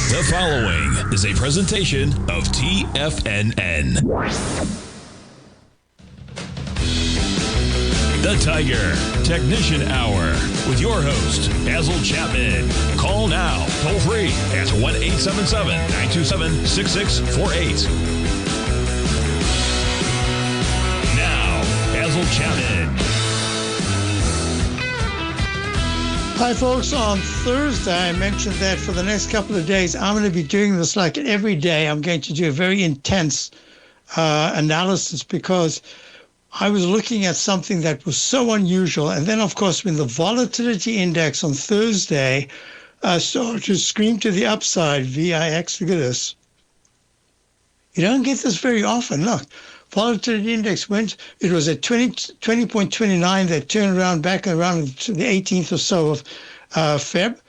The following is a presentation of TFNN. The Tiger Technician Hour with your host, Basil Chapman. Call now, toll free at 1-877-927-6648. Now, Basil Chapman. Hi, folks. On Thursday, I mentioned that for the next couple of days, I'm going to be doing this like every day. I'm going to do a very intense analysis because I was looking at something that was so unusual. And then, of course, when the volatility index on Thursday started to scream to the upside, VIX, look at this. You don't get this very often. Look, volatility index went, it was at 20.29. They turned around back around to the 18th or so of Feb.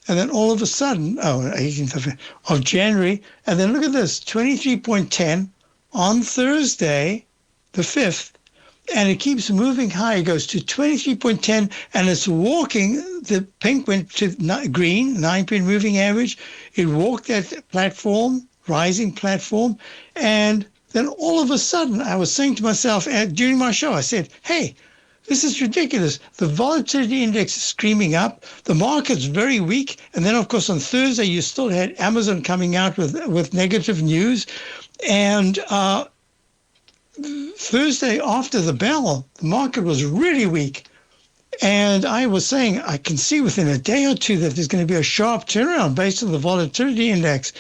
And then all of a sudden, 18th of January. And then look at this, 23.10 on Thursday, the 5th. And it keeps moving high. It goes to 23.10, and it's walking. The pink went to green, 9-point moving average. It walked that platform, rising platform, and then all of a sudden, I was saying to myself during my show, I said, hey, this is ridiculous. The volatility index is screaming up. The market's very weak. And then, of course, on Thursday, you still had Amazon coming out with negative news. And Thursday after the bell, the market was really weak. And I was saying, I can see within a day or two that there's going to be a sharp turnaround based on the volatility index.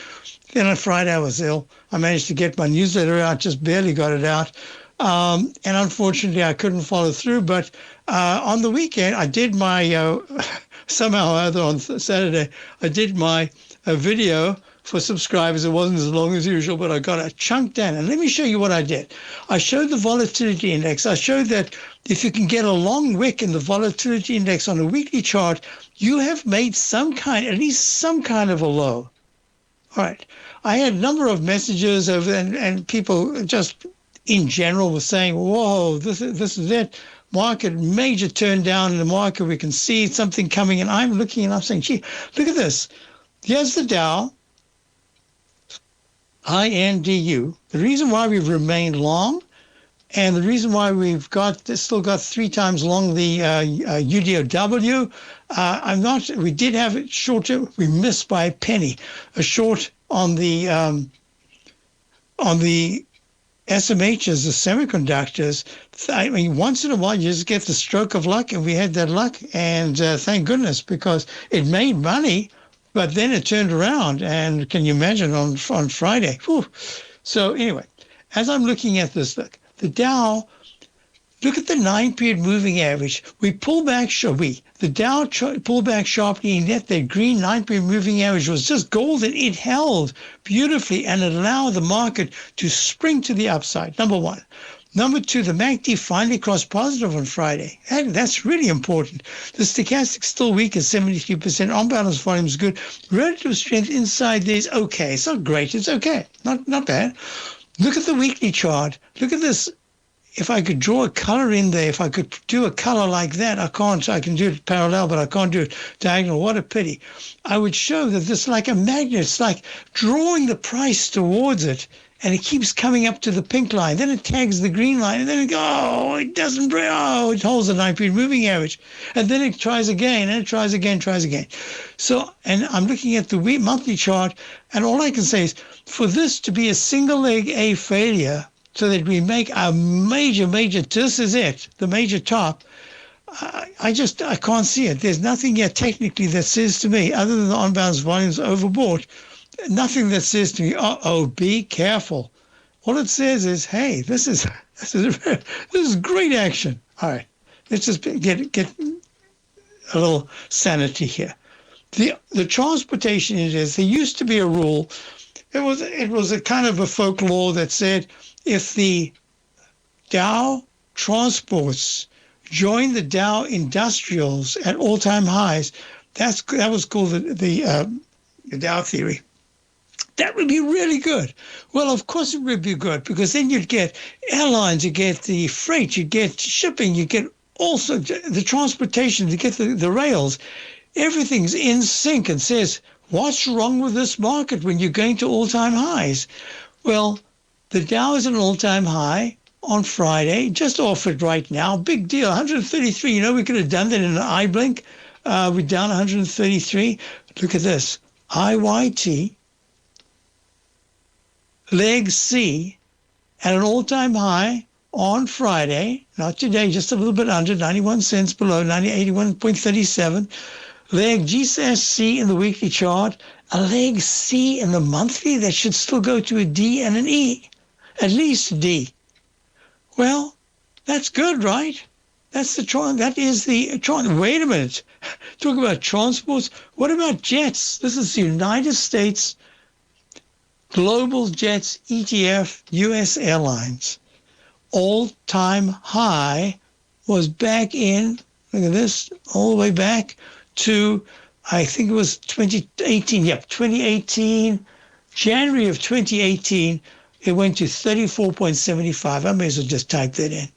Then on Friday, I was ill. I managed to get my newsletter out, just barely got it out. And unfortunately, I couldn't follow through. But on the weekend, I did my, somehow or other on Saturday, I did my video for subscribers. It wasn't as long as usual, but I got a chunk down. And let me show you what I did. I showed the volatility index. I showed that if you can get a long wick in the volatility index on a weekly chart, you have made at least some kind of a low. All right. I had a number of messages and people just in general were saying, whoa, this is it. Market, major turn down in the market. We can see something coming. And I'm looking and I'm saying, gee, look at this. Here's the Dow, INDU. The reason why we've remained long and the reason why we've still got 3 times long the UDOW, we did have it shorter. We missed by a penny, a short on the SMHs, the semiconductors. I mean, once in a while you just get the stroke of luck, and we had that luck, and thank goodness, because it made money, but then it turned around, and can you imagine on Friday? Whew. So anyway, as I'm looking at this, look, the Dow. Look at the 9-period moving average. We pull back, the Dow pulled back sharply, and yet that green 9-period moving average was just golden. It held beautifully, and it allowed the market to spring to the upside, number one. Number two, the MACD finally crossed positive on Friday. That's really important. The stochastic still weak at 73%. On-balance volume is good. Relative strength inside there is okay. It's not great. It's okay. Not bad. Look at the weekly chart. Look at this. If I could draw a color in there, if I could do a color like that, I can't. I can do it parallel, but I can't do it diagonal. What a pity. I would show that this is like a magnet. It's like drawing the price towards it, and it keeps coming up to the pink line. Then it tags the green line, and then it goes, it doesn't break. It holds the 9-period moving average. And then it tries again, and it tries again. So, and I'm looking at the monthly chart, and all I can say is, for this to be a single leg A failure, so that we make a major, this is it, the major top, I can't see it. There's nothing yet technically that says to me, other than the on-balance volumes overbought, nothing that says to me, be careful. All it says is, hey, this is great action. All right, let's just get a little sanity here. The transportation index, there used to be a rule. It was a kind of a folklore that said, if the Dow transports join the Dow industrials at all-time highs, that was called the Dow theory. That would be really good. Well, of course it would be good, because then you'd get airlines, you get the freight, you get shipping, you get also the transportation, you get the rails. everything's in sync and says, what's wrong with this market when you're going to all-time highs? Well, the Dow is at an all-time high on Friday, just off it right now. Big deal, 133. We could have done that in an eye blink. We're down 133. Look at this. IYT, leg C, at an all-time high on Friday, not today, just a little bit under, 91 cents below, 81.37. Leg GCSC in the weekly chart, a leg C in the monthly that should still go to a D and an E, at least D. Well, that's good, right? That's the Tron. That is the Tron. Wait a minute. Talk about transports. What about jets? This is the United States Global Jets ETF, U.S. Airlines. All-time high was back in, look at this, all the way back to, I think it was 2018. Yep, 2018, January of 2018, it went to 34.75. I may as well just type that in.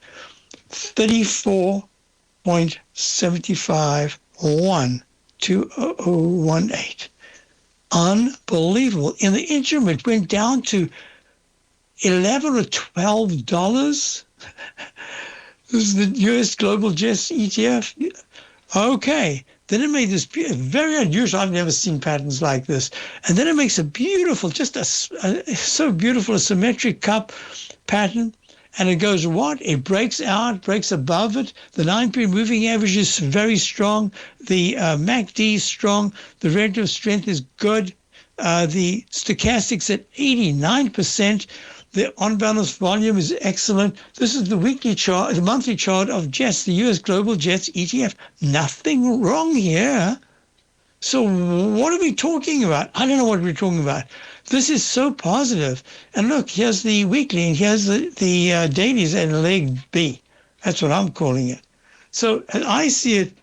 34.75, 2018. Unbelievable. In the interim, it went down to $11 or $12. This is the U.S. Global Jets ETF. Okay. Then it made this very unusual. I've never seen patterns like this. And then it makes a beautiful, so beautiful, a symmetric cup pattern. And it goes what? It breaks out, breaks above it. The 9-period moving average is very strong. The MACD is strong. The relative strength is good. The stochastics at 89%. The on-balance volume is excellent. This is the weekly chart, the monthly chart of Jets, the U.S. Global Jets ETF. Nothing wrong here. So what are we talking about? I don't know what we're talking about. This is so positive. And look, here's the weekly, and here's the dailies and leg B. That's what I'm calling it. So as I see it,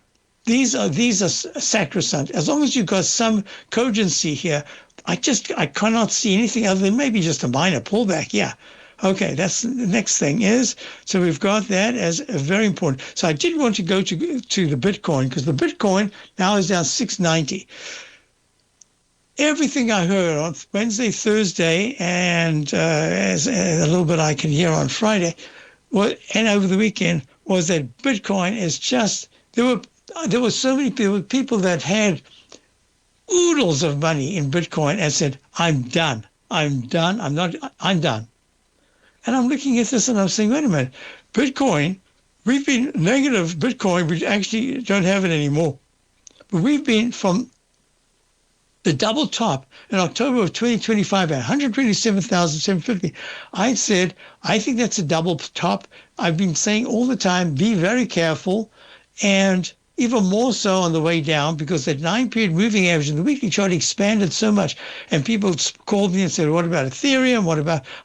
these are sacrosanct. As long as you've got some cogency here, I cannot see anything other than maybe just a minor pullback. Yeah. Okay, that's the next thing is, so we've got that as very important. So I did want to go to the Bitcoin, because the Bitcoin now is down 690. Everything I heard on Wednesday, Thursday, and as a little bit I can hear on Friday, and over the weekend, was that Bitcoin is just, there were so many people that had oodles of money in Bitcoin and said, I'm done. I'm done. And I'm looking at this and I'm saying, wait a minute, Bitcoin, we've been negative Bitcoin, we actually don't have it anymore. But we've been from the double top in October of 2025 at 127,750. I said, I think that's a double top. I've been saying all the time, be very careful, and even more so on the way down, because that 9-period moving average in the weekly chart expanded so much. And people called me and said, what about Ethereum?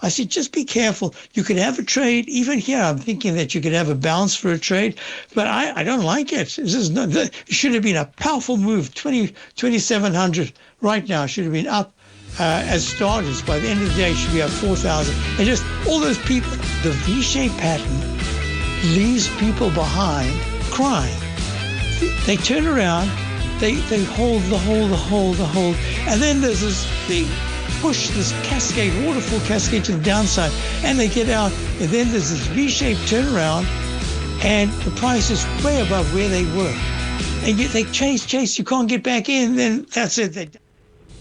I said, just be careful. You could have a trade. Even here, I'm thinking that you could have a bounce for a trade, but I don't like it. It should have been a powerful move. 2,700 right now should have been up as starters. By the end of the day, it should be up 4,000. And just all those people, the V-shaped pattern leaves people behind crying. They turn around, they hold, and then there's this big push, this cascade, waterfall cascade to the downside, and they get out, and then there's this V-shaped turnaround, and the price is way above where they were. And they chase, you can't get back in, then that's it.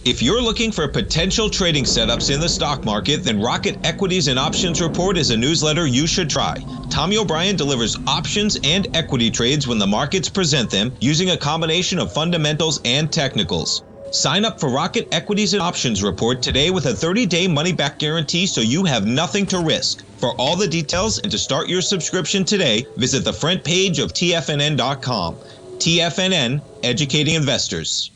If you're looking for potential trading setups in the stock market, then Rocket Equities and Options Report is a newsletter you should try. Tommy O'Brien delivers options and equity trades when the markets present them, using a combination of fundamentals and technicals. Sign up for Rocket Equities and Options Report today with a 30-day money-back guarantee, so you have nothing to risk. For all the details and to start your subscription today, visit the front page of TFNN.com. TFNN, educating investors.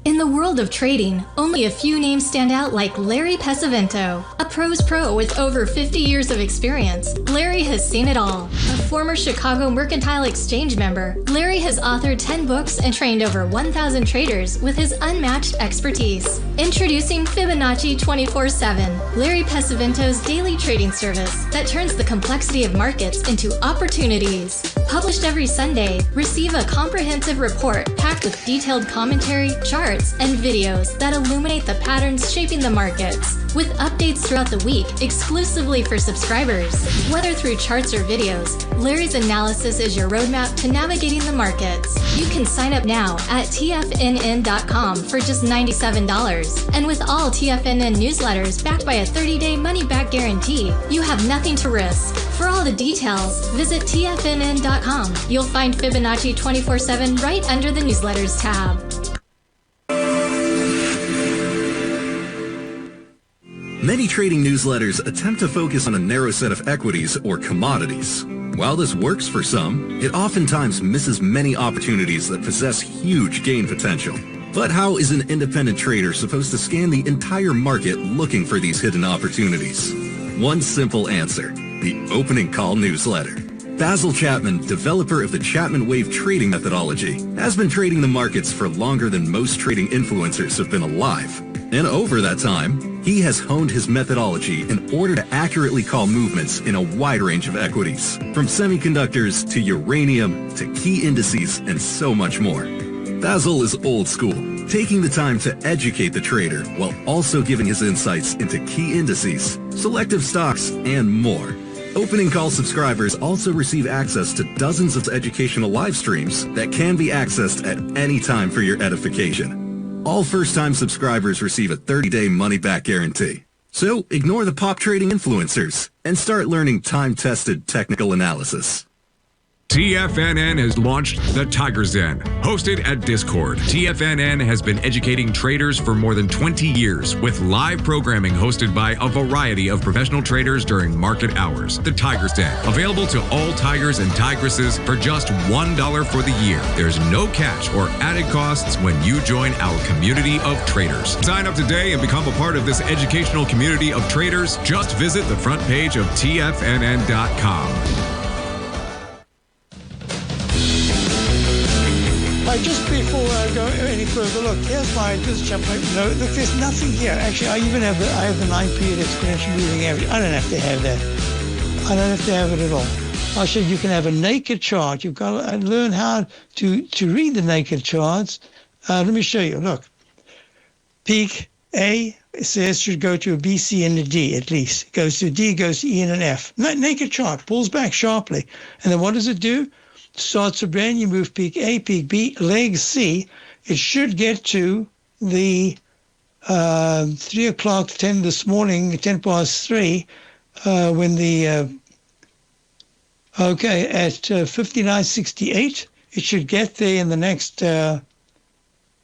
In the world of trading, only a few names stand out like Larry Pesavento, a pro's pro with over 50 years of experience. Larry has seen it all. A former Chicago Mercantile Exchange member, Larry has authored 10 books and trained over 1,000 traders with his unmatched expertise. Introducing Fibonacci 24/7, Larry Pesavento's daily trading service that turns the complexity of markets into opportunities. Published every Sunday, receive a comprehensive report packed with detailed commentary, charts, and videos that illuminate the patterns shaping the markets, with updates throughout the week exclusively for subscribers. Whether through charts or videos, Larry's analysis is your roadmap to navigating the markets. You can sign up now at TFNN.com for just $97. And with all TFNN newsletters backed by a 30-day money-back guarantee, you have nothing to risk. For all the details, visit TFNN.com. You'll find Fibonacci 24/7 right under the newsletters tab. Many trading newsletters attempt to focus on a narrow set of equities or commodities. While this works for some, it oftentimes misses many opportunities that possess huge gain potential. But how is an independent trader supposed to scan the entire market looking for these hidden opportunities? One simple answer: the opening call newsletter. Basil Chapman, developer of the Chapman Wave trading methodology, has been trading the markets for longer than most trading influencers have been alive. And over that time, he has honed his methodology in order to accurately call movements in a wide range of equities, from semiconductors to uranium to key indices and so much more. Basil is old school, taking the time to educate the trader while also giving his insights into key indices, selective stocks, and more. Opening call subscribers also receive access to dozens of educational live streams that can be accessed at any time for your edification. All first-time subscribers receive a 30-day money-back guarantee. So ignore the pop trading influencers and start learning time-tested technical analysis. TFNN has launched the Tiger's Den. Hosted at Discord, TFNN has been educating traders for more than 20 years with live programming hosted by a variety of professional traders during market hours. The Tiger's Den, available to all tigers and tigresses for just $1 for the year. There's no catch or added costs when you join our community of traders. Sign up today and become a part of this educational community of traders. Just visit the front page of TFNN.com. Just before I go any further, look, here's this Chapman. No, look, there's nothing here. Actually, I have the 9-period exponential moving average. I don't have to have that. I don't have to have it at all. I'll show you can have a naked chart. You've got to learn how to read the naked charts. Let me show you. Look, peak A says should go to a B, C, and a D at least. It goes to D, goes to E, and an F. Naked chart, pulls back sharply. And then what does it do? Starts a brand new move, peak A, peak B, leg C. It should get to the 3 o'clock, 10 this morning, 10 past 3, when the, at 59.68. It should get there in the next 10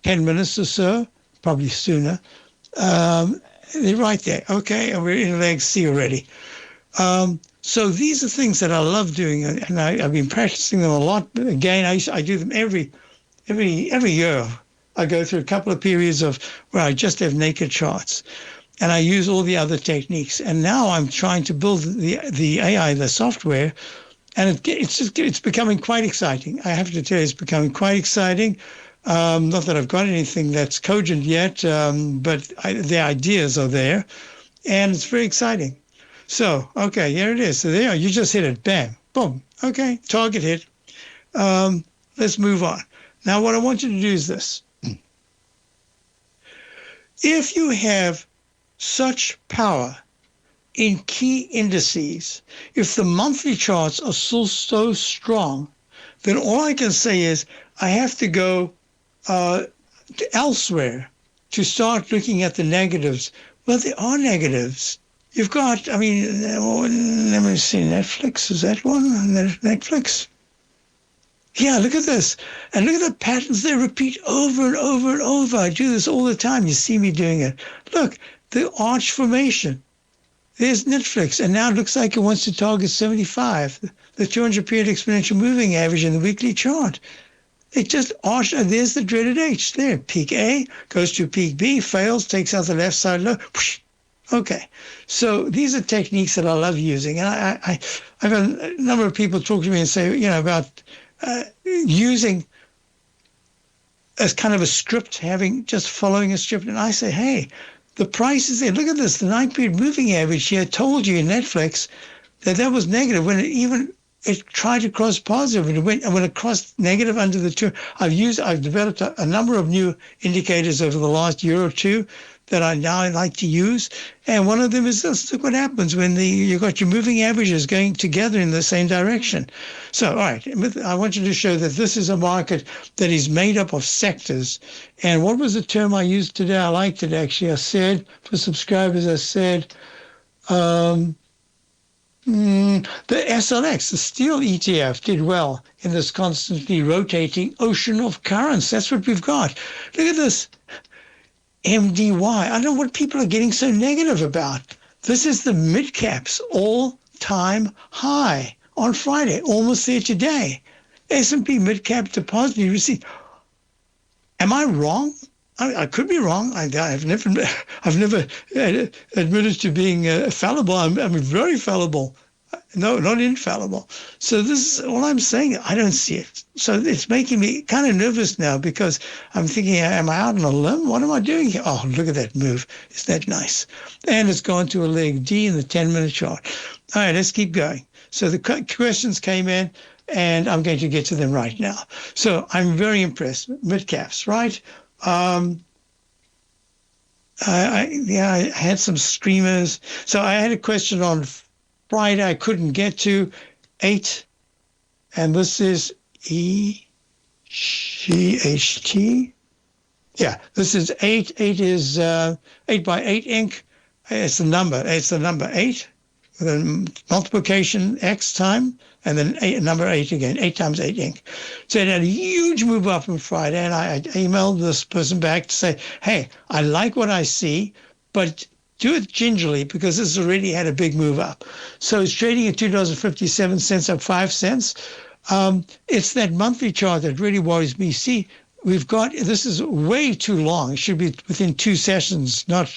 minutes or so, probably sooner. They're right there. Okay, and we're in leg C already. So these are things that I love doing, and I've been practicing them a lot. Again, I do them every year. I go through a couple of periods of where I just have naked charts, and I use all the other techniques. And now I'm trying to build the AI, the software, and it's becoming quite exciting. I have to tell you, it's becoming quite exciting. Not that I've got anything that's cogent yet, but the ideas are there, and it's very exciting. So, okay, here it is. So there you just hit it. Bam. Boom. Okay, target hit. Let's move on. Now, what I want you to do is this. If you have such power in key indices, if the monthly charts are still so strong, then all I can say is I have to go elsewhere to start looking at the negatives. Well, there are negatives. You've got, let me see, Netflix, is that one? Netflix? Yeah, look at this. And look at the patterns they repeat over and over and over. I do this all the time. You see me doing it. Look, the arch formation. There's Netflix. And now it looks like it wants to target 75, the 200-period exponential moving average in the weekly chart. It just arched. There's the dreaded H there. Peak A goes to peak B, fails, takes out the left side low. Whoosh. Okay, so these are techniques that I love using, and I've had a number of people talk to me and say, about using as kind of a script, just following a script, and I say, hey, the price is there. Look at this, the 9-period moving average here told you in Netflix that was negative when it even it tried to cross positive, and when it crossed negative under the two. I've developed a number of new indicators over the last year or two that I now like to use, and one of them is this. Look what happens when you've got your moving averages going together in the same direction. So, all right, I want you to show that this is a market that is made up of sectors. And what was the term I used today? I liked it, actually. I said, for subscribers, I said, the SLX, the steel ETF, did well in this constantly rotating ocean of currents. That's what we've got. Look at this MDY. I don't know what people are getting so negative about. This is the mid-caps all-time high on Friday, almost there today. S&P mid-cap deposit receipt. Am I wrong? I could be wrong. I've never admitted to being fallible. I'm very fallible. No, not infallible. So this is all I'm saying. I don't see it. So it's making me kind of nervous now because I'm thinking, am I out on a limb? What am I doing here? Oh, look at that move. Isn't that nice? And it's gone to a leg D in the 10-minute chart. All right, let's keep going. So the questions came in, and I'm going to get to them right now. So I'm very impressed. Mid-caps, right? I had some screamers. So I had a question on Friday I couldn't get to, 8, and this is EGHT. Yeah, this is 8. 8 is 8 by 8 ink. It's the number 8 with a multiplication X time, and then number 8 again, 8 times 8 ink. So it had a huge move up on Friday, and I emailed this person back to say, hey, I like what I see, but do it gingerly because this already had a big move up. So it's trading at $2.57, up 5 cents. It's that monthly chart that really worries me. See, this is way too long. It should be within 2 sessions, not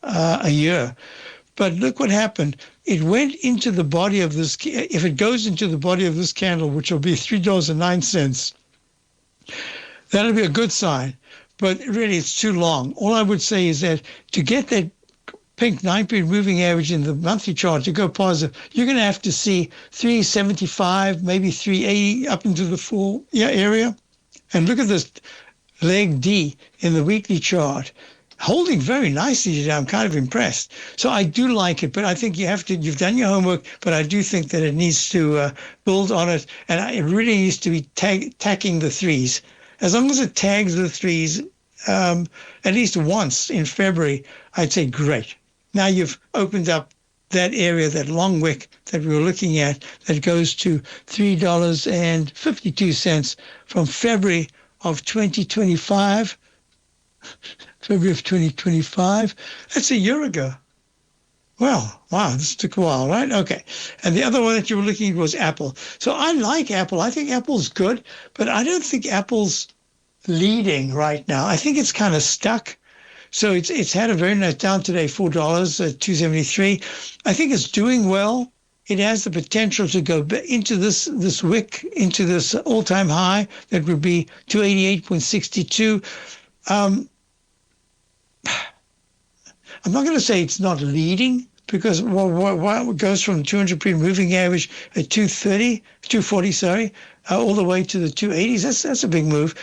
a year. But look what happened. It went into the body of this. If it goes into the body of this candle, which will be $3.09, that'll be a good sign. But really, it's too long. All I would say is that to get that pink 9-period moving average in the monthly chart to go positive, you're going to have to see 375, maybe 380 up into the full area. And look at this leg D in the weekly chart, holding very nicely today. I'm kind of impressed. So I do like it, but I think you've done your homework, but I do think that it needs to build on it, and it really needs to be tacking the threes. As long as it tags the threes at least once in February, I'd say great. Now you've opened up that area, that long wick that we were looking at, that goes to $3.52 from February of 2025. February of 2025. That's a year ago. Well, wow, this took a while, right? Okay. And the other one that you were looking at was Apple. So I like Apple. I think Apple's good, but I don't think Apple's leading right now. I think it's kind of stuck. So it's had a very nice down today, $4 at 273. I think it's doing well. It has the potential to go into this wick, into this all-time high that would be 288.62. I'm not going to say it's not leading because it goes from 200-period moving average at 240, all the way to the 280s. That's a big move.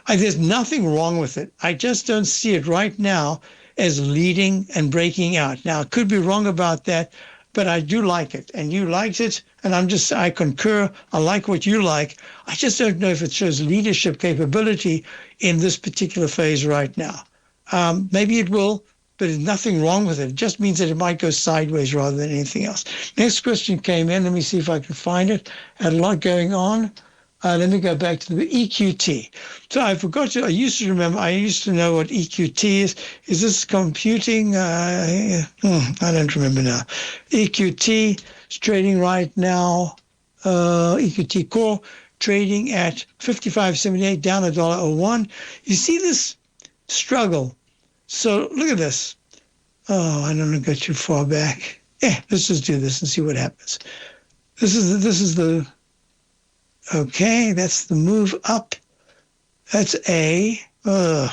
There's nothing wrong with it. I just don't see it right now as leading and breaking out. Now, I could be wrong about that, but I do like it. And you liked it, and I concur. I like what you like. I just don't know if it shows leadership capability in this particular phase right now. Maybe it will, but there's nothing wrong with it. It just means that it might go sideways rather than anything else. Next question came in. Let me see if I can find it. Had a lot going on. Let me go back to the EQT. So I used to know what EQT is. Is this computing? I don't remember now. EQT is trading right now. EQT Core trading at 55.78, down $1.01. You see this struggle. So look at this. Oh, I don't want to go too far back. Let's just do this and see what happens. This is the okay, that's the move up. That's A. This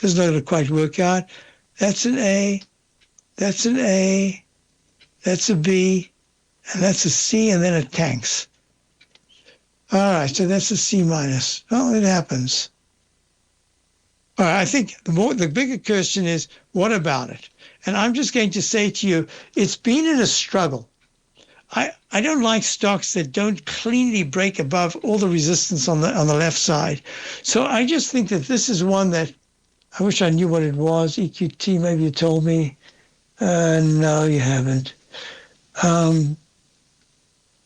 is not going to quite work out. That's an A. That's an A. That's a B. And that's a C, and then it tanks. All right, so that's a C minus. Well, it happens. All right, I think the bigger question is, what about it? And I'm just going to say to you, it's been in a struggle. I don't like stocks that don't cleanly break above all the resistance on the left side. So I just think that this is one that I wish I knew what it was. EQT, maybe you told me. No, you haven't.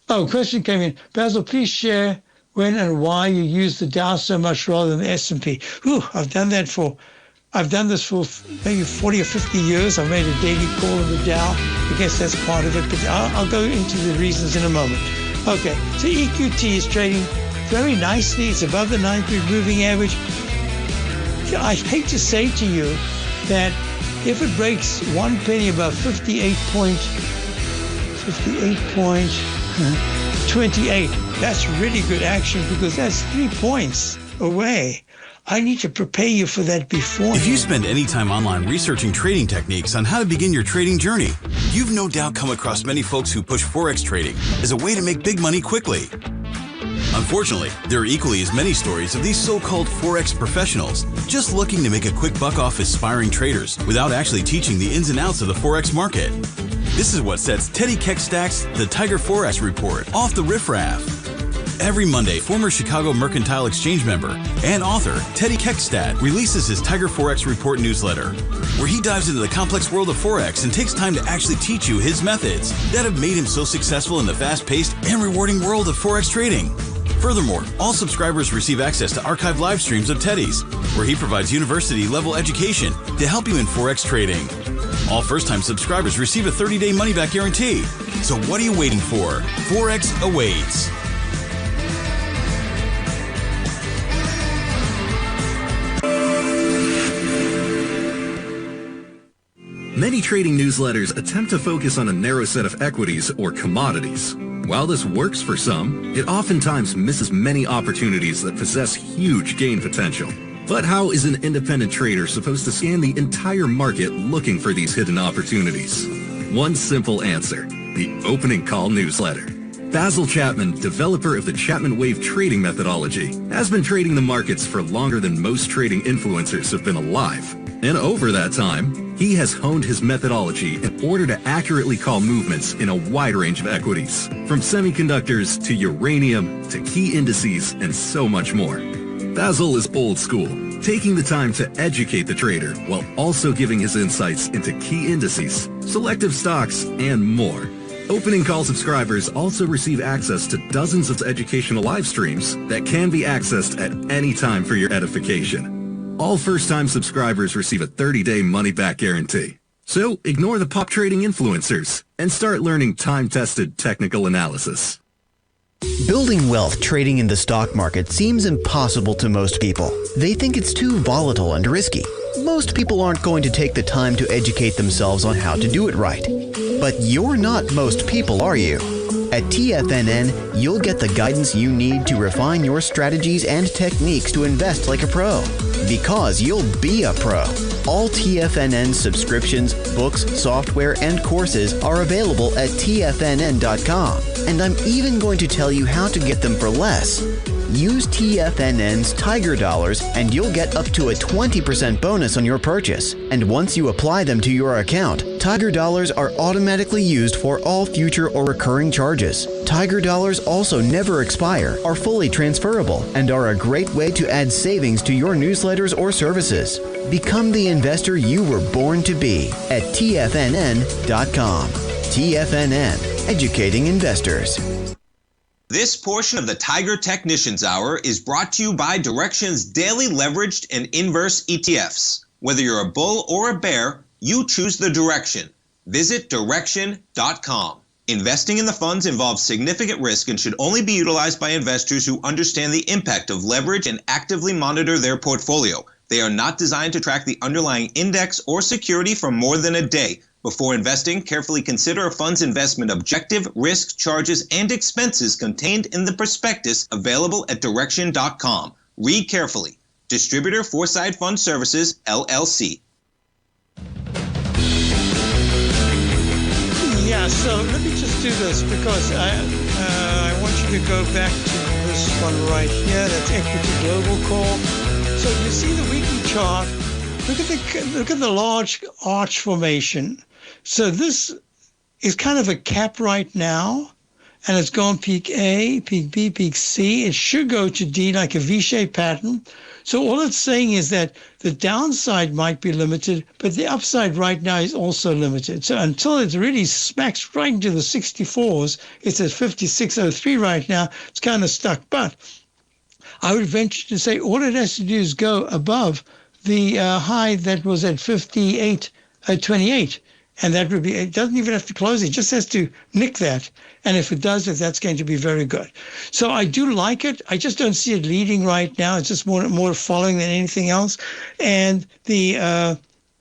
Question came in. Basil, please share when and why you use the Dow so much rather than the S&P. I've done this for maybe 40 or 50 years. I've made a daily call of the Dow. I guess that's part of it, but I'll go into the reasons in a moment. Okay, so EQT is trading very nicely. It's above the 9-period moving average. I hate to say to you that if it breaks 1 penny above 58.28, that's really good action because that's 3 points away. I need to prepare you for that beforehand. If you spend any time online researching trading techniques on how to begin your trading journey, you've no doubt come across many folks who push Forex trading as a way to make big money quickly. Unfortunately, there are equally as many stories of these so-called Forex professionals just looking to make a quick buck off aspiring traders without actually teaching the ins and outs of the Forex market. This is what sets Teddy Keckstack's The Tiger Forex Report off the riffraff. Every Monday, former Chicago Mercantile Exchange member and author Teddy Keckstack releases his Tiger Forex Report newsletter, where he dives into the complex world of Forex and takes time to actually teach you his methods that have made him so successful in the fast-paced and rewarding world of Forex trading. Furthermore, all subscribers receive access to archived live streams of Teddy's, where he provides university-level education to help you in Forex trading. All first-time subscribers receive a 30-day money-back guarantee. So what are you waiting for? Forex awaits. Many trading newsletters attempt to focus on a narrow set of equities or commodities. While this works for some, it oftentimes misses many opportunities that possess huge gain potential. But how is an independent trader supposed to scan the entire market looking for these hidden opportunities? One simple answer: the opening call newsletter. Basil Chapman, developer of the Chapman Wave trading methodology, has been trading the markets for longer than most trading influencers have been alive. And over that time, he has honed his methodology in order to accurately call movements in a wide range of equities, from semiconductors to uranium to key indices and so much more. Basil is old school, taking the time to educate the trader while also giving his insights into key indices, selective stocks, and more. Opening call subscribers also receive access to dozens of educational live streams that can be accessed at any time for your edification. All first-time subscribers receive a 30-day money-back guarantee. So ignore the pop trading influencers and start learning time-tested technical analysis. Building wealth trading in the stock market seems impossible to most people. They think it's too volatile and risky. Most people aren't going to take the time to educate themselves on how to do it right. But you're not most people, are you? At TFNN, you'll get the guidance you need to refine your strategies and techniques to invest like a pro. Because you'll be a pro. All TFNN subscriptions, books, software, and courses are available at TFNN.com. And I'm even going to tell you how to get them for less. Use TFNN's Tiger Dollars and you'll get up to a 20% bonus on your purchase. And once you apply them to your account, Tiger Dollars are automatically used for all future or recurring charges. Tiger Dollars also never expire, are fully transferable, and are a great way to add savings to your newsletters or services. Become the investor you were born to be at TFNN.com. TFNN, educating investors. This portion of the Tiger Technicians Hour is brought to you by Direxion's daily leveraged and inverse ETFs. Whether you're a bull or a bear, you choose the direction. Visit Direxion.com. Investing in the funds involves significant risk and should only be utilized by investors who understand the impact of leverage and actively monitor their portfolio. They are not designed to track the underlying index or security for more than a day. Before investing, carefully consider a fund's investment objective, risk, charges, and expenses contained in the prospectus available at Direxion.com. Read carefully. Distributor Foreside Fund Services, LLC. Yeah, Yeah, so let me just do this because I want you to go back to this one right here. That's Equity Global Call. So you see the weekly chart. Look at the large arch formation. So this is kind of a cap right now, and it's gone peak A, peak B, peak C. It should go to D like a V-shaped pattern. So all it's saying is that the downside might be limited, but the upside right now is also limited. So until it really smacks right into the 64s, it's at 56.03 right now, it's kind of stuck. But I would venture to say all it has to do is go above the high that was at 58.28. And that would be, it doesn't even have to close, it just has to nick that. And if it does, that's going to be very good. So I do like it. I just don't see it leading right now. It's just more following than anything else. And the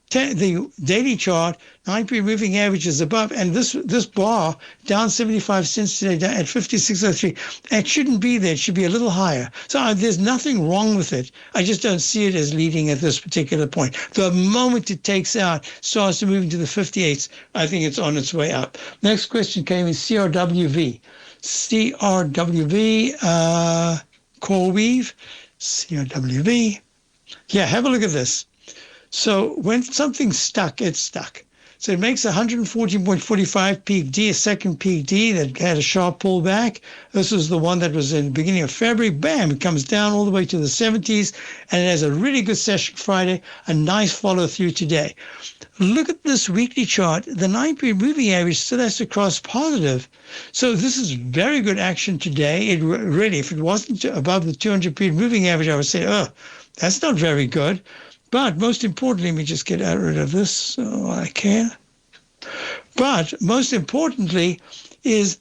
daily chart, 9-period moving average is above, and this bar down 75 cents today at 56.03. It shouldn't be there. It should be a little higher. So there's nothing wrong with it. I just don't see it as leading at this particular point. The moment it takes out, starts to move into the 58s, I think it's on its way up. Next question came in CRWV. Core Weave, CRWV. Yeah, have a look at this. So when something's stuck, it's stuck. So it makes 114.45 peak D, a second peak D that had a sharp pullback. This was the one that was in the beginning of February. Bam, it comes down all the way to the 70s, and it has a really good session Friday, a nice follow through today. Look at this weekly chart. The 9-period moving average still has to cross positive. So this is very good action today. It really, if it wasn't above the 200-period moving average, I would say, oh, that's not very good. But most importantly, let me just get rid of this so I can. But most importantly is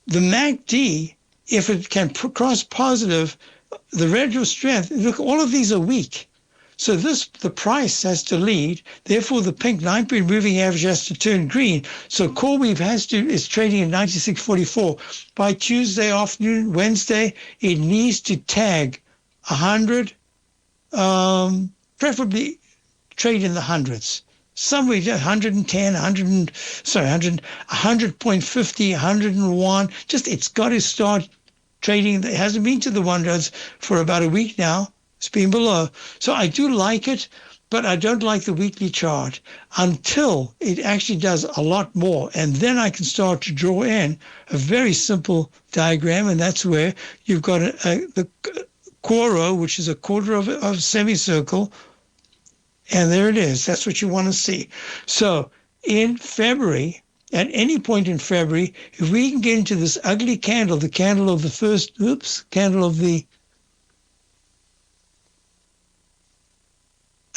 the MACD, if it can cross positive, the retro strength, look, all of these are weak. So the price has to lead. Therefore, the pink 9-period moving average has to turn green. So CoreWeave is trading at 96.44. By Tuesday afternoon, Wednesday, it needs to tag 100. Preferably trade in the hundreds, somewhere 110, 100.50, 101. Just it's got to start trading. It hasn't been to the 100s for about a week now. It's been below. So I do like it, but I don't like the weekly chart until it actually does a lot more. And then I can start to draw in a very simple diagram, and that's where you've got the Quoro, which is a quarter of a semicircle, and there it is. That's what you want to see. So in February, at any point in February, if we can get into this ugly candle, the candle of the candle of the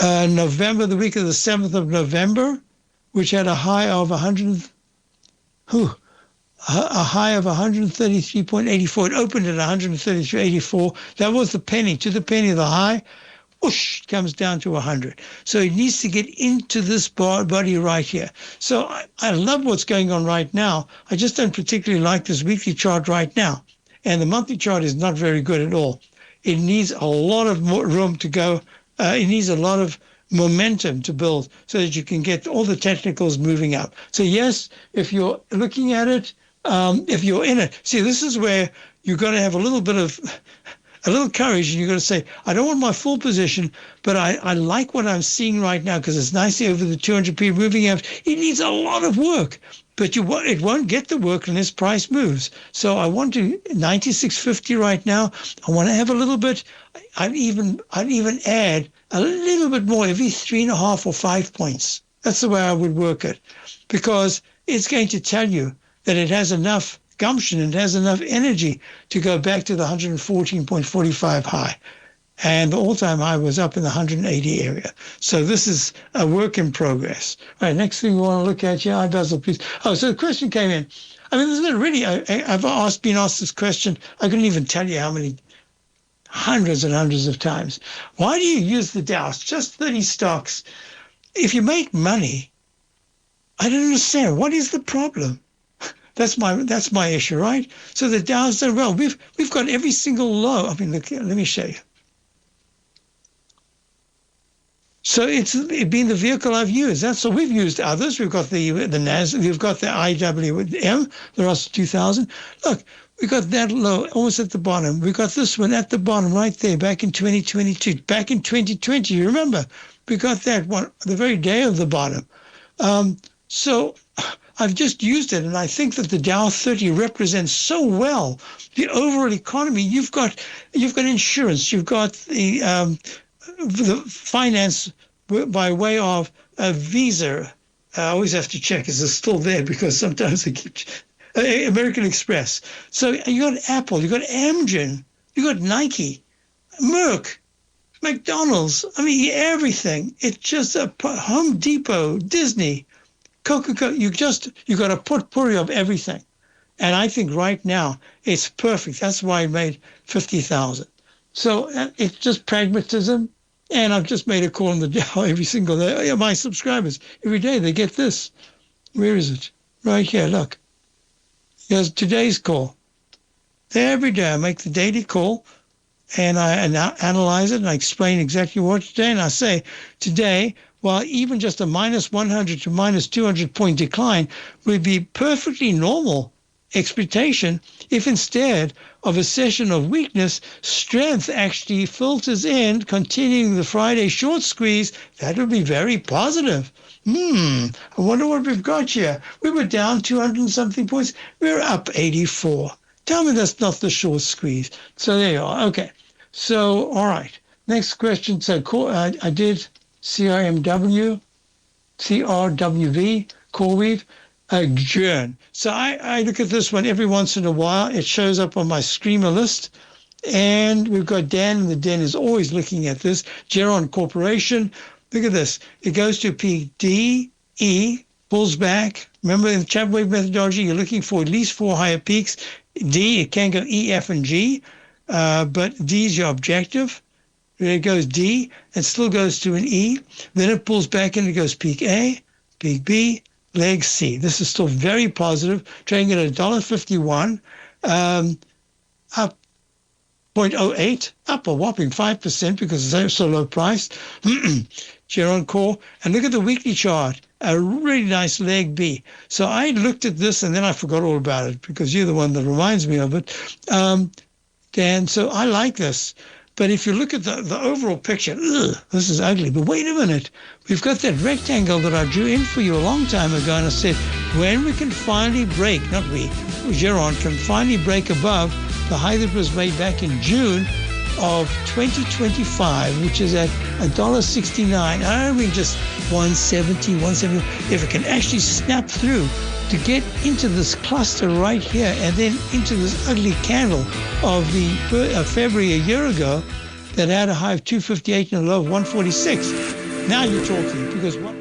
November, the week of the 7th of November, which had a high of 133.84. It opened at 133.84. That was the penny. To the penny of the high, whoosh, it comes down to 100. So it needs to get into this body right here. So I love what's going on right now. I just don't particularly like this weekly chart right now. And the monthly chart is not very good at all. It needs a lot of more room to go. It needs a lot of momentum to build so that you can get all the technicals moving up. So yes, if you're looking at it, if you're in it, see, this is where you've got to have a little courage, and you've got to say, I don't want my full position, but I like what I'm seeing right now because it's nicely over the 200-period moving average. It needs a lot of work, but it won't get the work unless price moves. So I want to 96.50 right now. I want to have a little bit. I'd even add a little bit more every 3.5 or 5 points. That's the way I would work it, because it's going to tell you that it has enough gumption and has enough energy to go back to the 114.45 high. And the all-time high was up in the 180 area. So this is a work in progress. All right, next thing we want to look at here. Hi, Basil, please. Oh, so the question came in. I mean, isn't it really, I've been asked this question. I couldn't even tell you how many, hundreds and hundreds of times. Why do you use the Dow? It's just 30 stocks. If you make money, I don't understand. What is the problem? That's my issue, right? So the Dow's done well. We've got every single low. I mean, look, let me show you. So it's been the vehicle I've used. So we've used others. We've got the NAS, we've got the IWM, the Russell 2000. Look, we got that low, almost at the bottom. We got this one at the bottom right there back in 2022. Back in 2020, you remember, we got that one the very day of the bottom. So I've just used it, and I think that the Dow 30 represents so well the overall economy. You've got insurance, you've got the finance by way of a Visa. I always have to check, is it still there? Because sometimes I keep American Express. So you got Apple, you got Amgen, you got Nike, Merck, McDonald's. I mean, everything. It's just a Home Depot, Disney, Coca-Cola. You got a potpourri of everything. And I think right now it's perfect. That's why I made 50,000. So it's just pragmatism. And I've just made a call on the Dow every single day. My subscribers, every day they get this. Where is it? Right here, look. Here's today's call. Every day I make the daily call, and I analyze it, and I explain exactly what today. And I say, today, while even just a minus 100 to minus 200 point decline would be perfectly normal expectation if instead of a session of weakness, strength actually filters in, continuing the Friday short squeeze. That would be very positive. I wonder what we've got here. We were down 200 and something points. We're up 84. Tell me that's not the short squeeze. So there you are. Okay. So, all right. Next question. So I did CRMW, CRWV, CoreWeave, adjourn. So I look at this one every once in a while. It shows up on my screamer list. And we've got Dan, and the Den is always looking at this. Geron Corporation. Look at this. It goes to peak D, E, pulls back. Remember in the Chapman wave methodology, you're looking for at least 4 higher peaks. D, it can go E, F, and G, but D is your objective. It goes D, and still goes to an E. Then it pulls back and it goes peak A, peak B, leg C. This is still very positive, trading at $1.51, up 0.08, up a whopping 5% because it's so low priced. Geron Core, and look at the weekly chart, a really nice leg B. So I looked at this and then I forgot all about it because you're the one that reminds me of it, Dan. So I like this. But if you look at the overall picture, this is ugly. But wait a minute. We've got that rectangle that I drew in for you a long time ago, and I said, when we can finally break, not we, Geron can finally break above the high that was made back in June of 2025, which is at $1.69. I don't mean just 170, 170. If it can actually snap through to get into this cluster right here and then into this ugly candle of the February a year ago that had a high of 258 and a low of 146. Now you're talking, because what?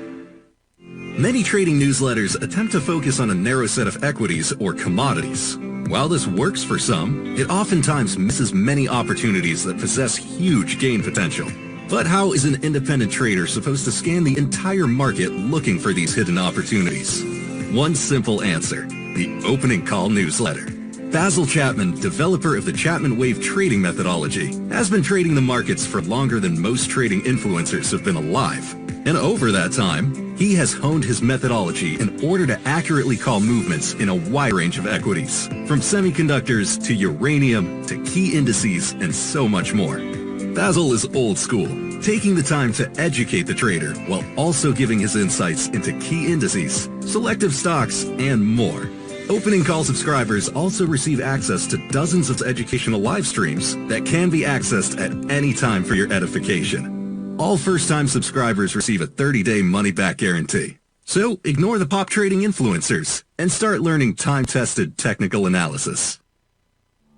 Many trading newsletters attempt to focus on a narrow set of equities or commodities. While this works for some, it oftentimes misses many opportunities that possess huge gain potential. But how is an independent trader supposed to scan the entire market looking for these hidden opportunities? One simple answer: the opening call newsletter. Basil Chapman, developer of the Chapman Wave trading methodology, has been trading the markets for longer than most trading influencers have been alive. And over that time, he has honed his methodology in order to accurately call movements in a wide range of equities, from semiconductors to uranium to key indices and so much more. Basil is old school, taking the time to educate the trader while also giving his insights into key indices, selective stocks, and more. Opening call subscribers also receive access to dozens of educational live streams that can be accessed at any time for your edification. All first-time subscribers receive a 30-day money-back guarantee. So ignore the pop trading influencers and start learning time-tested technical analysis.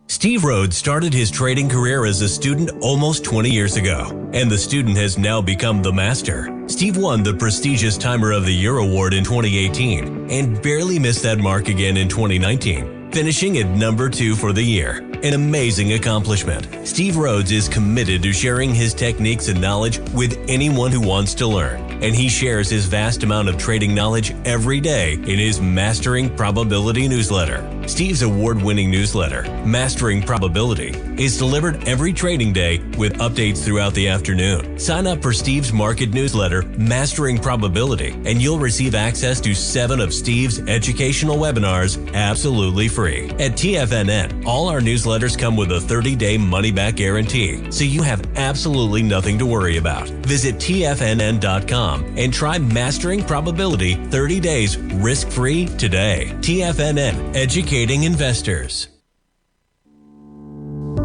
Steve Rhodes started his trading career as a student almost 20 years ago, and the student has now become the master. Steve won the prestigious Timer of the Year award in 2018 and barely missed that mark again in 2019, finishing at number 2 for the year. an amazing accomplishment. Steve Rhodes is committed to sharing his techniques and knowledge with anyone who wants to learn, and he shares his vast amount of trading knowledge every day in his Mastering Probability newsletter. Steve's award-winning newsletter, Mastering Probability, is delivered every trading day with updates throughout the afternoon. Sign up for Steve's market newsletter, Mastering Probability, and you'll receive access to 7 of Steve's educational webinars absolutely free. At TFNN, all our newsletters come with a 30-day money-back guarantee, so you have absolutely nothing to worry about. Visit TFNN.com and try Mastering Probability 30 days risk-free today. TFNN, educating investors.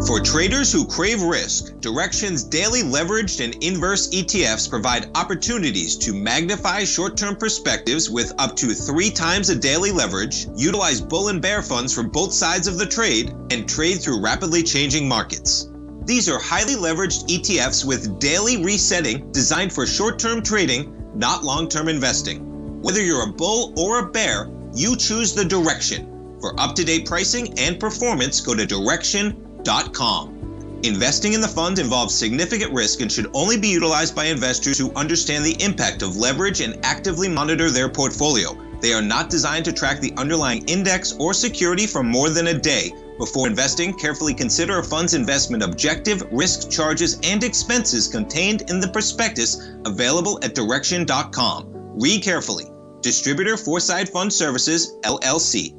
For traders who crave risk, Direxion's daily leveraged and inverse ETFs provide opportunities to magnify short-term perspectives with up to 3 times a daily leverage, utilize bull and bear funds from both sides of the trade, and trade through rapidly changing markets. These are highly leveraged ETFs with daily resetting designed for short-term trading, not long-term investing. Whether you're a bull or a bear, you choose the Direxion. For up-to-date pricing and performance, go to Direxion.com. Investing in the fund involves significant risk and should only be utilized by investors who understand the impact of leverage and actively monitor their portfolio. They are not designed to track the underlying index or security for more than a day. Before investing, carefully consider a fund's investment objective, risk, charges, and expenses contained in the prospectus available at Direxion.com. Read carefully. Distributor Foreside Fund Services, LLC.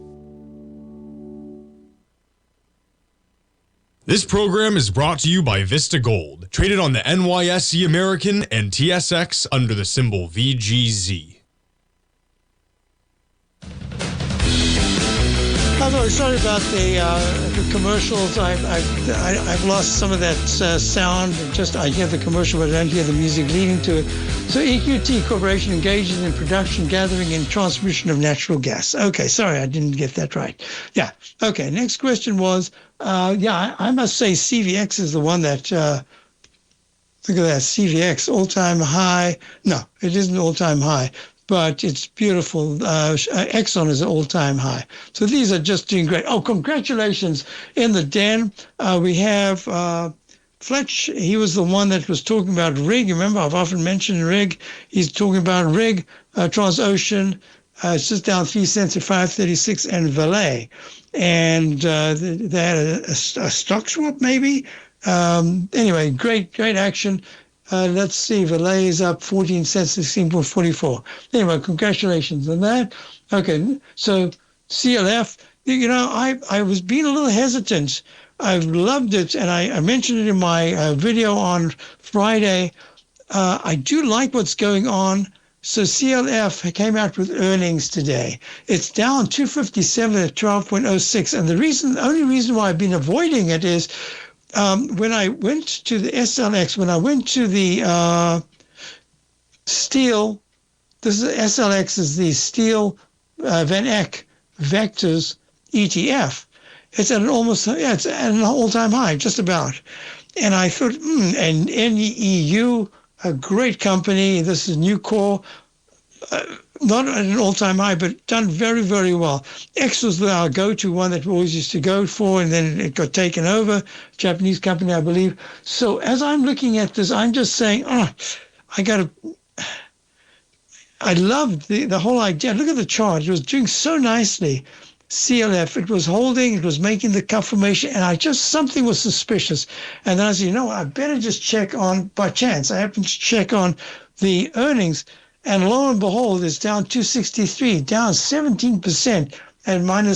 This program is brought to you by Vista Gold, traded on the NYSE American and TSX under the symbol VGZ. By the way, sorry about the commercials. I've lost some of that sound. I hear the commercial, but I don't hear the music leading to it. So EQT Corporation engages in production, gathering, and transmission of natural gas. Okay, sorry, I didn't get that right. Yeah. Okay. Next question was, I must say CVX is the one that. Look at that, CVX all-time high. No, it isn't all-time high, but it's beautiful. Exxon is an all-time high. So these are just doing great. Oh, congratulations. In the den, we have Fletch. He was the one that was talking about RIG. Remember, I've often mentioned RIG. He's talking about RIG, Transocean. It's just down 3 cents at 5.36, and Valet. And they had a stock swap, maybe. Anyway, great action. Let's see, Valet is up 14 cents to 16.44. Anyway, congratulations on that. Okay, so CLF, I was being a little hesitant. I've loved it, and I mentioned it in my video on Friday. I do like what's going on. So CLF came out with earnings today. It's down 257 at 12.06, and the only reason why I've been avoiding it is when I went to the SLX, when I went to the steel, SLX is the steel Van Eck Vectors ETF. It's at it's at an all-time high, just about. And I thought, and NEU, a great company. This is Nucor, not at an all-time high, but done very, very well. X was our go-to one that we always used to go for, and then it got taken over, Japanese company, I believe. So as I'm looking at this, I'm just saying, I love the whole idea. Look at the chart. It was doing so nicely. CLF, it was holding, it was making the cup formation, and something was suspicious. And then I said, I better just check on, by chance, I happened to check on the earnings, and lo and behold, it's down 263, down 17%, and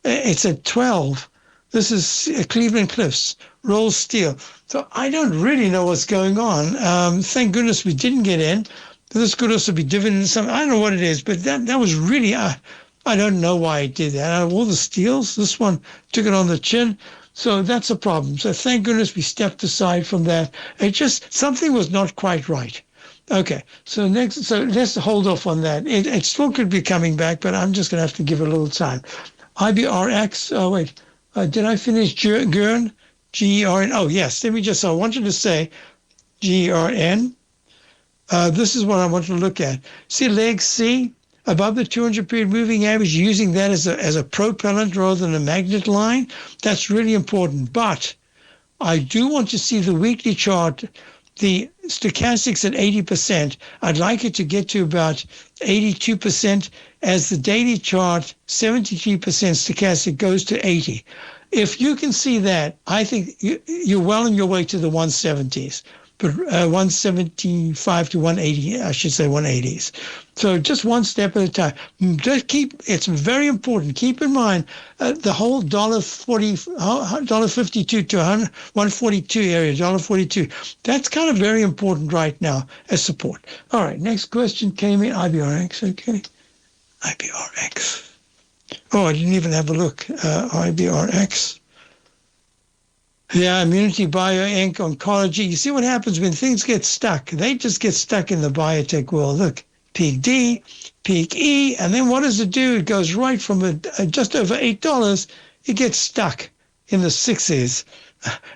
it's at 12. This is Cleveland Cliffs, Rolls Steel. So I don't really know what's going on. Thank goodness we didn't get in. This could also be dividend. I don't know what it is, but that was really... I don't know why it did that. Out of all the steals, this one took it on the chin. So that's a problem. So thank goodness we stepped aside from that. Something was not quite right. Okay, so let's hold off on that. It still could be coming back, but I'm just going to have to give it a little time. IBRX, did I finish GERN? GERN, oh yes, I wanted to say GERN. This is what I want to look at. See leg C? above the 200-period moving average, using that as a propellant rather than a magnet line. That's really important. But I do want to see the weekly chart, the stochastics at 80%. I'd like it to get to about 82% as the daily chart, 73% stochastic goes to 80. If you can see that, I think you're well on your way to the 170s, but 175 to 180, I should say 180s. So just one step at a time. It's very important. Keep in mind the whole $1.52 to 142 area, $1.42. That's kind of very important right now as support. All right, next question came in. IBRX, okay. IBRX. Oh, I didn't even have a look. IBRX. Yeah, Immunity Bio Inc. Oncology. You see what happens when things get stuck? They just get stuck in the biotech world. Look, peak D, peak E, and then what does it do? It goes right from just over $8. It gets stuck in the 6s.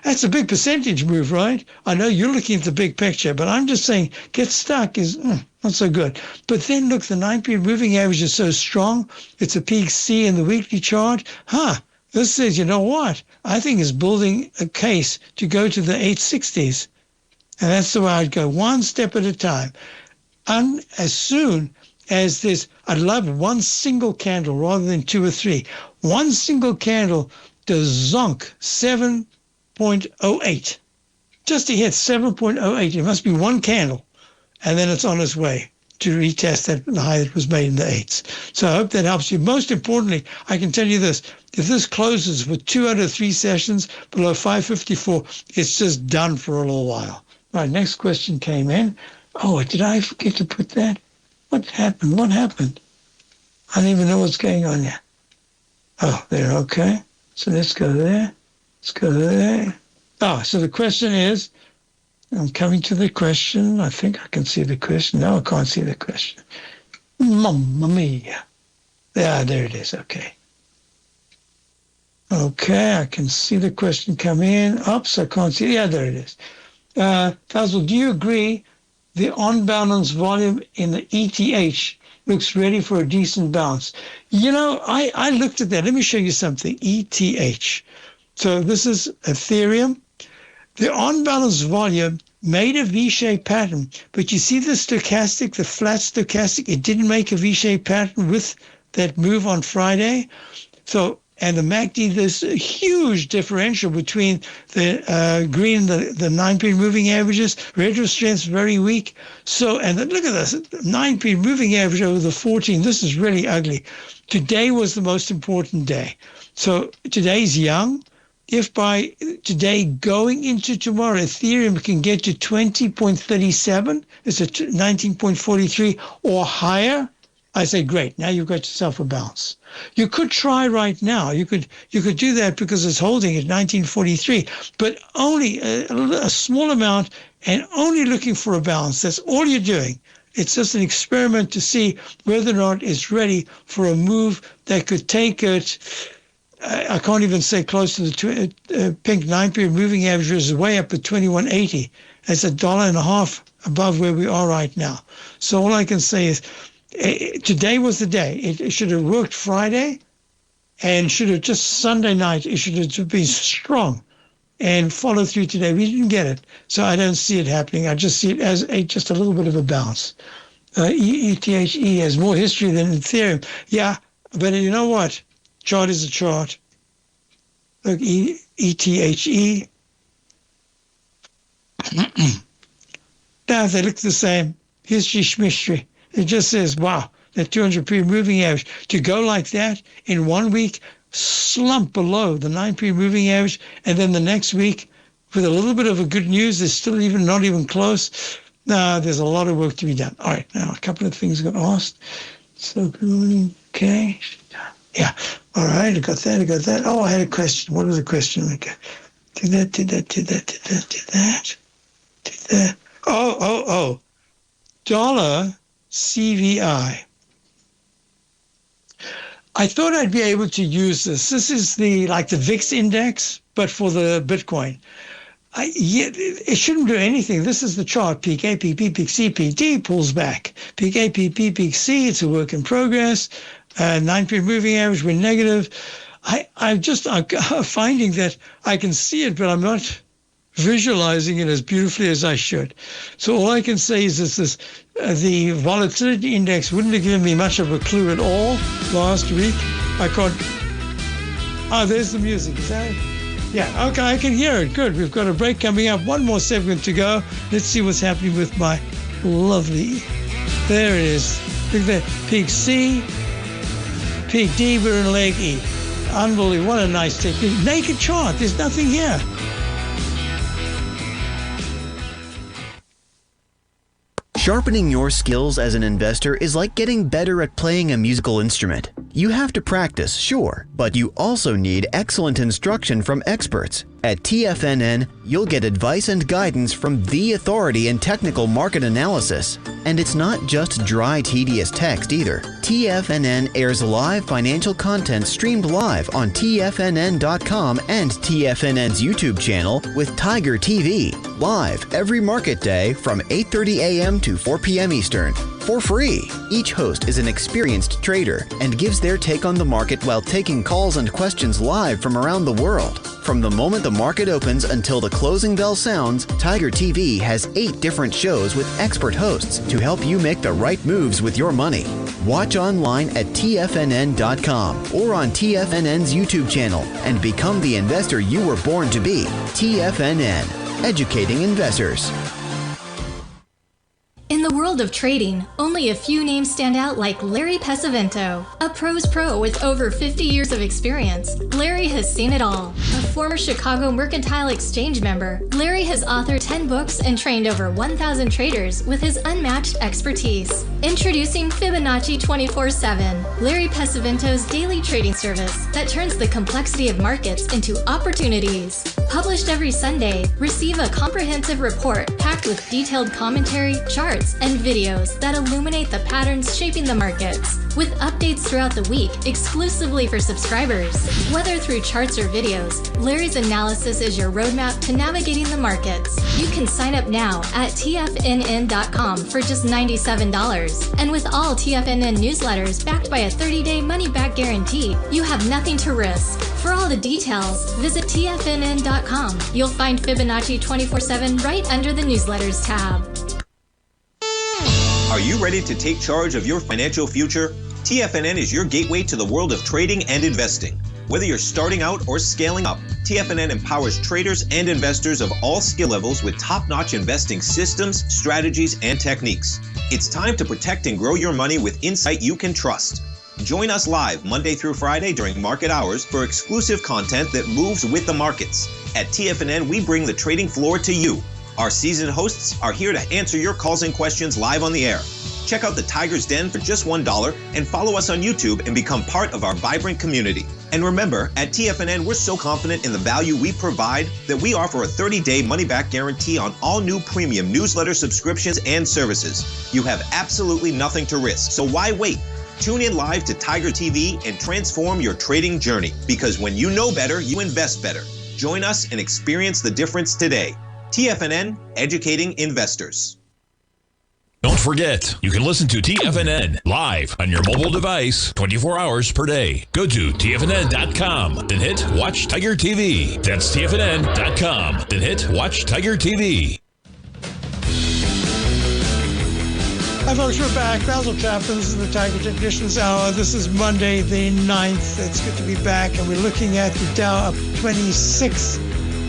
That's a big percentage move, right? I know you're looking at the big picture, but I'm just saying get stuck is not so good. But then look, the 9-period moving average is so strong. It's a peak C in the weekly chart. This says, you know what? I think it's building a case to go to the 860s. And that's the way I'd go, one step at a time. And as soon as this, I'd love one single candle rather than two or three. One single candle does zonk 7.08. Just to hit 7.08, it must be one candle. And then it's on its way to retest that high that was made in the 8s. So I hope that helps you. Most importantly, I can tell you this. If this closes with 2 out of 3 sessions below 554, it's just done for a little while. All right, next question came in. Oh, did I forget to put that? What happened? I don't even know what's going on here. Oh, there, okay. So let's go there. Let's go there. Oh, so the question is, I'm coming to the question. I think I can see the question. No, I can't see the question. Mamma mia. Yeah, there it is. Okay. Okay, I can see the question come in. Oops, I can't see. Yeah, there it is. Basil, do you agree the on-balance volume in the ETH looks ready for a decent bounce? You know, I looked at that. Let me show you something. ETH. So this is Ethereum. The on-balance volume made a V-shaped pattern, but you see the stochastic, the flat stochastic, it didn't make a V-shaped pattern with that move on Friday. So, and the MACD, there's a huge differential between the green, the 9-period moving averages. Retro strength's very weak. So, and look at this, 9-period moving average over the 14. This is really ugly. Today was the most important day. So today's young. If by today going into tomorrow, Ethereum can get to 20.37, it's a 19.43 or higher, I say, great, now you've got yourself a bounce. You could try right now. You could do that because it's holding at 1943, but only a small amount and only looking for a bounce. That's all you're doing. It's just an experiment to see whether or not it's ready for a move that could take it. I can't even say close to the pink 9-period moving average is way up at 21.80. That's $1.50 above where we are right now. So all I can say is today was the day. It should have worked Friday and should have just Sunday night. It should have been strong and followed through today. We didn't get it. So I don't see it happening. I just see it as just a little bit of a bounce. ETHE has more history than Ethereum. Yeah, but you know what? Chart is a chart. Look, ETHE. Now they look the same. History schmistry. It just says, wow, that 200-period moving average. To go like that in 1 week, slump below the 9-period moving average, and then the next week, with a little bit of a good news, there's still not even close. No, there's a lot of work to be done. All right, now a couple of things got asked. So, okay. Yeah. All right, I got that. Oh, I had a question. What was the question? Okay. Did that. Oh. Dollar CVI. I thought I'd be able to use this. This is like the VIX index, but for the Bitcoin. it shouldn't do anything. This is the chart. Peak A, peak B, peak C, peak D, pulls back. Peak A, peak B, peak C, it's a work in progress. 9-period moving average, we're negative. I'm finding that I can see it, but I'm not visualizing it as beautifully as I should. So all I can say is the volatility index wouldn't have given me much of a clue at all last week. I can't. Oh, there's the music. Is that it? Yeah, okay, I can hear it. Good. We've got a break coming up. One more segment to go. Let's see what's happening with my lovely. There it is. Look there. Peak C, peak D, we're in leg E. Unbelievable. What a nice technique. Naked chart. There's nothing here. Sharpening your skills as an investor is like getting better at playing a musical instrument. You have to practice, sure, but you also need excellent instruction from experts. At TFNN, you'll get advice and guidance from the authority in technical market analysis. And it's not just dry, tedious text either. TFNN airs live financial content streamed live on TFNN.com and TFNN's YouTube channel with Tiger TV, live every market day from 8:30 a.m. to 4 p.m. Eastern, for free. Each host is an experienced trader and gives their take on the market while taking calls and questions live from around the world. From the moment the market opens until the closing bell sounds, Tiger TV has 8 different shows with expert hosts to help you make the right moves with your money. Watch online at TFNN.com or on TFNN's YouTube channel and become the investor you were born to be. TFNN, educating investors. In the world of trading, only a few names stand out like Larry Pesavento, a pro's pro with over 50 years of experience. Larry has seen it all. A former Chicago Mercantile Exchange member, Larry has authored 10 books and trained over 1,000 traders with his unmatched expertise. Introducing Fibonacci 24/7, Larry Pesavento's daily trading service that turns the complexity of markets into opportunities. Published every Sunday, receive a comprehensive report packed with detailed commentary, charts, and videos that illuminate the patterns shaping the markets, with updates throughout the week exclusively for subscribers. Whether through charts or videos, Larry's analysis is your roadmap to navigating the markets. You can sign up now at TFNN.com for just $97. And with all TFNN newsletters backed by a 30-day money-back guarantee, you have nothing to risk. For all the details, visit TFNN.com. You'll find Fibonacci 24/7 right under the newsletters tab. Are you ready to take charge of your financial future? TFNN is your gateway to the world of trading and investing. Whether you're starting out or scaling up, TFNN empowers traders and investors of all skill levels with top-notch investing systems, strategies, and techniques. It's time to protect and grow your money with insight you can trust. Join us live Monday through Friday during market hours for exclusive content that moves with the markets. At TFNN, we bring the trading floor to you. Our seasoned hosts are here to answer your calls and questions live on the air. Check out the Tiger's Den for just $1 and follow us on YouTube and become part of our vibrant community. And remember, at TFNN, we're so confident in the value we provide that we offer a 30-day money-back guarantee on all new premium newsletter subscriptions and services. You have absolutely nothing to risk, so why wait? Tune in live to Tiger TV and transform your trading journey, because when you know better, you invest better. Join us and experience the difference today. TFNN, educating investors. Don't forget, you can listen to TFNN live on your mobile device 24 hours per day. Go to TFNN.com, then hit Watch Tiger TV. That's TFNN.com, then hit Watch Tiger TV. Hi folks, we're back. Basil Chapman, this is the Tiger Technicians Hour. This is Monday the 9th. It's good to be back, and we're looking at the Dow up 26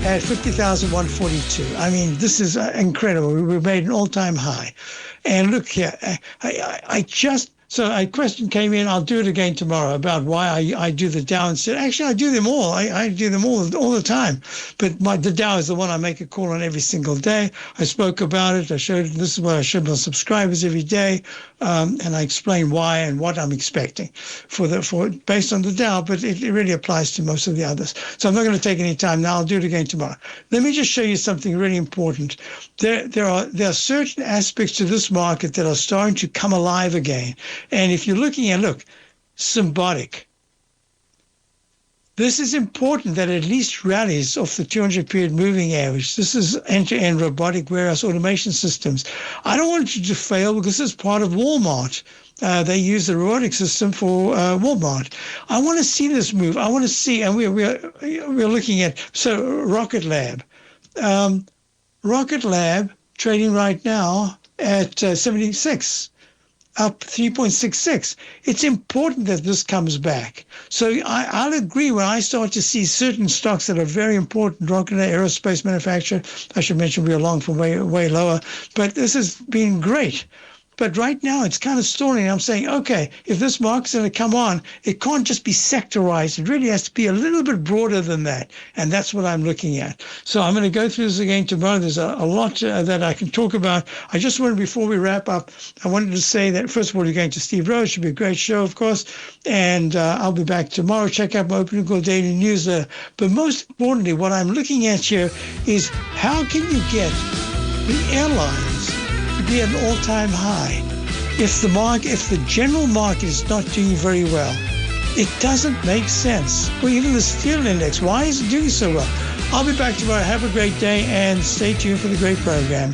at 50,142. I mean, this is incredible. We made an all-time high. And look here, so a question came in, I'll do it again tomorrow, about why I do the Dow instead. Actually, I do them all. I do them all the time. But the Dow is the one I make a call on every single day. I spoke about it. I showed this is what I show my subscribers every day. And I explain why and what I'm expecting based on the Dow, but it really applies to most of the others. So I'm not going to take any time now. I'll do it again tomorrow. Let me just show you something really important. There are certain aspects to this market that are starting to come alive again. And if you're looking at, symbolic. This is important that it at least rallies off the 200-period moving average. This is end-to-end robotic warehouse automation systems. I don't want you to fail because it's part of Walmart. They use the robotic system for Walmart. I want to see this move. I want to see, and we're looking at, so Rocket Lab. Rocket Lab trading right now at 76. Up 3.66. It's important that this comes back. So I'll agree when I start to see certain stocks that are very important. Rocket aerospace manufacturer, I should mention we're long from way lower, but this has been great. But right now it's kind of stalling. I'm saying, okay, if this market's going to come on, it can't just be sectorized. It really has to be a little bit broader than that. And that's what I'm looking at. So I'm going to go through this again tomorrow. There's a lot that I can talk about. I just wanted, before we wrap up, I wanted to say that, first of all, you're going to Steve Rhodes. Should be a great show, of course. And I'll be back tomorrow. Check out my Open Call Daily newsletter. But most importantly, what I'm looking at here is how can you get the airlines to be at an all-time high if the general market is not doing very well? It doesn't make sense. Or even the steel index, why is it doing so well? I'll be back tomorrow. Have a great day and stay tuned for the great program.